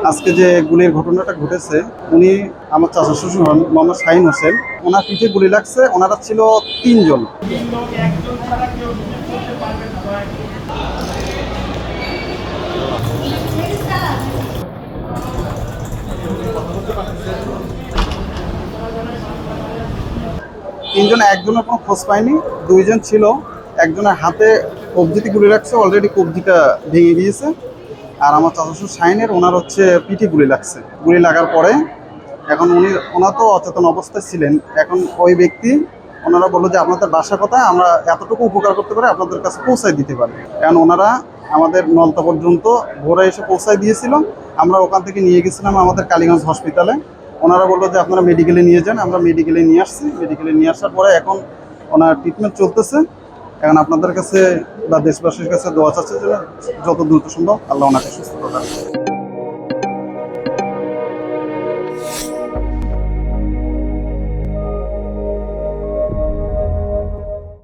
আজকে যে গুলির ঘটনাটা ঘটেছে, উনি আমার চাচা শ্বশুর হন, মোহাম্মদ শাহিন হোসেন। ওনার পিঠে গুলি লাগছে। ওনারা ছিল 3 জন। একজনের কোনো খোঁজ পায়নি। 2 জন ছিল। একজনের হাতে কবজিতে গুলি লাগছে, অলরেডি কবজিটা ভেঙে গিয়েছে। আর আমার চাচা শ্বশুর শাহিনের, ওনার হচ্ছে পিঠে গুলি লাগছে। গুলি লাগার পরে এখন ওনার তো অচেতন অবস্থায় ছিলেন। এখন ওই ব্যক্তি, ওনারা বললো যে আপনাদের বাসা কোথায়, আমরা এতটুকু উপকার করতে পারি, আপনাদের কাছে পৌঁছায় দিতে পারি। কারণ ওনারা আমাদের নলতা পর্যন্ত ভোরে এসে পৌঁছায় দিয়েছিল। আমরা ওখান থেকে নিয়ে গেছিলাম আমাদের কালীগঞ্জ হসপিটালে। ওনারা বললো যে আপনারা মেডিকেলে নিয়ে যান। আমরা মেডিকেলে নিয়ে আসছি। মেডিকেলে নিয়ে আসার পরে এখন ওনার ট্রিটমেন্ট চলতেছে। এখন আপনাদের কাছে বা দেশবাসীর কাছে দোয়া চাচ্ছে যে যত দ্রুত সম্ভব আল্লাহ ওনাকে সুস্থ রাখেন।